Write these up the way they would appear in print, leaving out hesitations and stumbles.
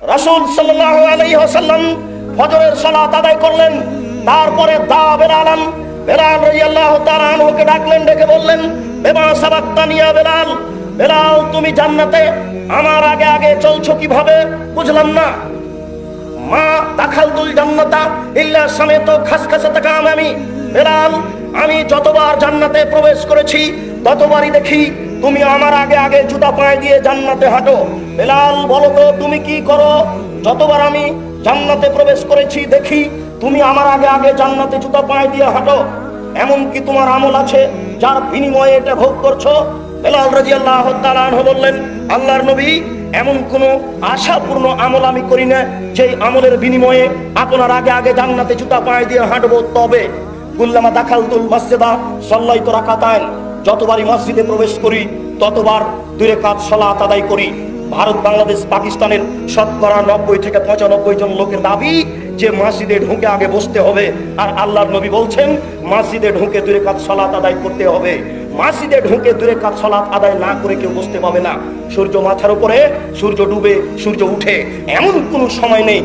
রাসূল সাল্লাল্লাহু আলাইহি ওয়াসাল্লাম ফজরের সালাত আদায় করলেন। তারপরে বেলাল রাদিয়াল্লাহু তাআলা আনহুকে ডাকলেন, ডেকে বললেন, বিমা সাবাক্তানি ইয়া বেলাল, বেলাল তুমি জান্নাতে আমার আগে আগে চলছো কিভাবে? বুঝলাম না। মা দাখালতুল জান্নাতা ইল্লা সামিতু খাসখাসাতাকা আমি বেলাল, আমি যতবার জান্নাতে প্রবেশ করেছি ততবারই দেখি তুমি আমার আগে আগে জুতা পায়ে দিয়ে জান্নাতে হাঁটো। বেলাল বলো তো তুমি কি করো? যতবার আমি জান্নাতে প্রবেশ করেছি দেখি তুমি আমার আগে আগে জান্নাতে জুতা পায়ে দিয়ে হাঁটো। এমন কি তোমার আমল আছে যার বিনিময়ে এটা ভোগ করছো? বেলাল রাদিয়াল্লাহু তাআলা আনহু বললেন, আল্লাহর নবী, এমন কোন আশাপূর্ণ আমল আমি করি না যেই আমলের বিনিময়ে আপনার আগে আগে জান্নাতে জুতা পায়ে দিয়ে হাঁটবো। তবে কুল্লামা দাখালতুল মসজিদা সাল্লাইতু রাকাতাইন, যতবারই মসজিদে প্রবেশ করি ততবার 2 রাকাত সালাত আদায় করি। ভারত, বাংলাদেশ, পাকিস্তানের শতকরা 90 থেকে 95 জন লোকের দাবি যে মসজিদে ঢুকে আগে বসতে হবে, আর আল্লাহর নবী বলছেন মসজিদে ঢুকে 2 রাকাত সালাত আদায় করতে হবে। মসজিদে ঢুকে 2 রাকাত সালাত আদায় না করে কেউ বসতে পাবে না। সূর্য মাথার উপরে, সূর্য ডুবে, সূর্য উঠে, এমন কোনো সময় নেই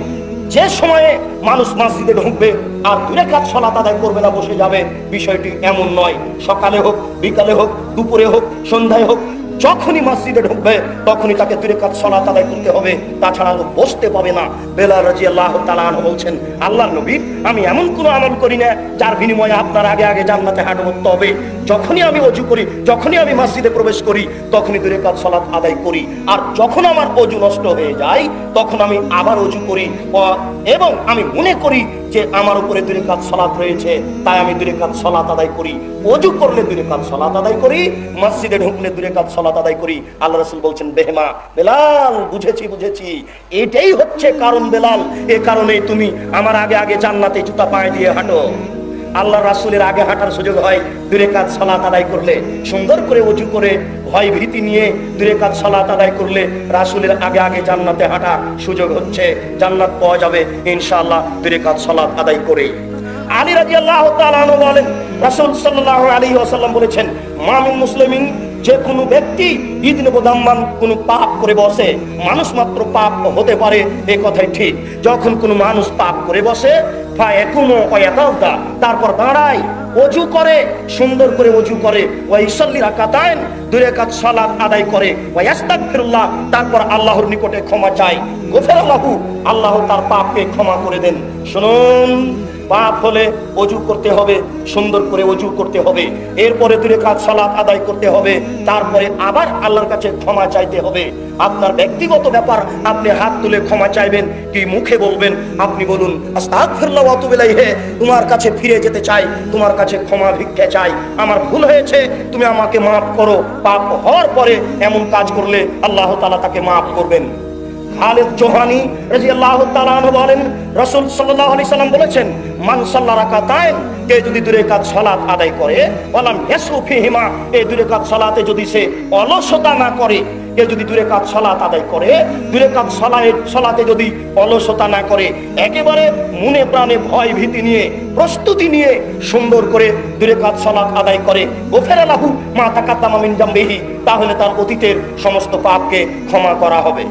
যে সময়ে মানুষ মসজিদে ঢুকবে আর 2 রাকাত সালাত আদায় করবে না, বসে যাবে। বিষয়টি এমন নয়। সকালে হোক, বিকালে হোক, দুপুরে হোক, সন্ধ্যায় হোক, যখনই মসজিদে ঢুকবে তখনই তাকে 2 রাকাত সালাত আদায় করতে হবে, তাছাড়া বসতে পাবে না। বেলাল রাদিয়াল্লাহু তাআলা আনহু বলছেন, আল্লাহর নবী, আমি এমন কোনো আমল করি না যার বিনিময়ে আপনার আগে আগে জান্নাতে হাঁটবো। তবে যখনই আমি ওযু করি, যখনই আমি মসজিদে প্রবেশ করি তখনই 2 রাকাত সালাত আদায় করি। আর যখন আমার ওযু নষ্ট হয়ে যায় তখন আমি আবার ওযু করি এবং আমি মনে করি যে আমার উপরে 2 রাকাত সালাত রয়েছে, তাই আমি 2 রাকাত সালাত আদায় করি। ওযু করলে 2 রাকাত সালাত আদায় করি, মসজিদে ঢুকলে 2 রাকাত সালাত আদায় করি। আল্লাহ রাসূল বলছেন, বেহেমা বেলাল, বুঝেছি, এটাই হচ্ছে কারণ বেলাল, এই কারণেই তুমি আমার আগে আগে জান্নাতে জুতা পায়ে দিয়ে হাঁটো। আল্লাহ রাসূলের আগে হাঁটার সুযোগ হয় 2 রাকাত সালাত আদায় করলে। সুন্দর করে ওযু করে ভয় ভীতি নিয়ে 2 রাকাত সালাত আদায় করলে রাসূলের আগে আগে জান্নাতে হাঁটা সুযোগ হচ্ছে, জান্নাত পাওয়া যাবে ইনশাআল্লাহ 2 রাকাত সালাত আদায় করে। আলী রাদিয়াল্লাহু তাআলা আনহু বলেন, রাসূল সাল্লাল্লাহু আলাইহি ওয়াসাল্লাম বলেছেন, মা মিন মুসলিমিন, যে কোনো ব্যক্তি ইদনবদাম্মান কোন পাপ করে বসে, মানুষ মাত্র পাপ হতে পারে এ কথাই ঠিক। যখন কোন মানুষ পাপ করে বসে তারপর দাঁড়ায়, ওযু করে, সুন্দর করে ওযু করে, ওয়াইসাল্লি রাকাতাইন, 2 রাকাত সালাত আদায় করে, ওয়াস্তাগফিরুল্লাহ, তারপর আল্লাহর নিকটে ক্ষমা চায়, গফিরাল্লাহু, আল্লাহ তার পাপকে ক্ষমা করে দেন। শুনুন, পাপ হলে ওযু করতে হবে, সুন্দর করে ওযু করতে হবে, এরপরে 2 রাকাত সালাত আদায় করতে হবে, তারপরে আবার আল্লাহর কাছে ক্ষমা চাইতে হবে। আপনার ব্যক্তিগত ব্যাপার, আপনি হাত তুলে ক্ষমা চাইবেন কি মুখে বলবেন? আপনি বলুন, আস্তাগফিরুল্লাহ ওয়া আতুবু ইলাইহি, তোমার কাছে ফিরে যেতে চাই, তোমার কাছে ক্ষমা ভিক্ষা চাই, আমার ভুল হয়েছে, তুমি আমাকে মাফ করো। পাপ হওয়ার পরে এমন কাজ করলে আল্লাহ তাআলা তাকে মাফ করবেন। খালিদ জোহানি রাদিয়াল্লাহু তাআলা আনহু বলেন, রাসূল সাল্লাল্লাহু আলাইহি সাল্লাম বলেছেন, মান সাল্লা রাকাতাইন, কে যদি 2 রাকাত সালাত আদায় করে, ওয়ালাম ইয়াসু ফিহিমা, এই 2 রাকাত সালাতে যদি সে অলসতা না করে, কে যদি 2 রাকাত সালাত আদায় করে, 2 রাকাত সালাতে যদি অলসতা না করে, একেবারে মনে প্রাণে ভয় ভীতি নিয়ে, প্রস্তুতি নিয়ে সুন্দর করে 2 রাকাত সালাত আদায় করে, গফিরা লাহু মা তাকাদ্দামা মিন জামবিহি, তাহলে তার অতীতের সমস্ত পাপকে ক্ষমা করা হবে।